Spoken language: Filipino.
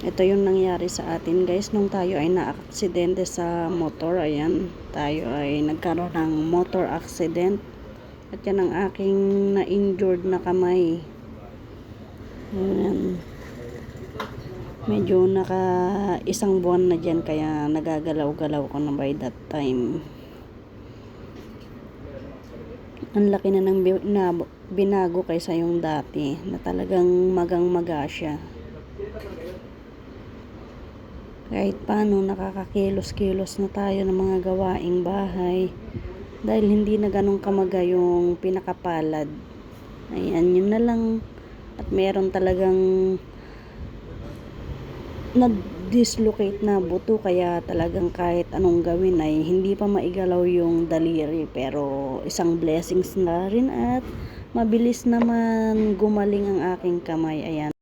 Ito yung nangyari sa atin guys nung tayo ay na-aksidente sa motor. Ayan, tayo ay nagkaroon ng motor accident. At yan ang aking na-injured na kamay. Ayan. Medyo naka isang buwan na dyan kaya nagagalaw-galaw ko na by that time. Ang laki na ng binago kaysa yung dati na talagang magang-maga siya. Kahit paano nakakakilos-kilos na tayo ng mga gawaing bahay dahil hindi na ganun kamaga yung pinakapalad. Ayan, yun na lang. At meron talagang nag-dislocate na buto kaya talagang kahit anong gawin ay hindi pa maigalaw yung daliri, pero isang blessings na rin at mabilis naman gumaling ang aking kamay. Ayan.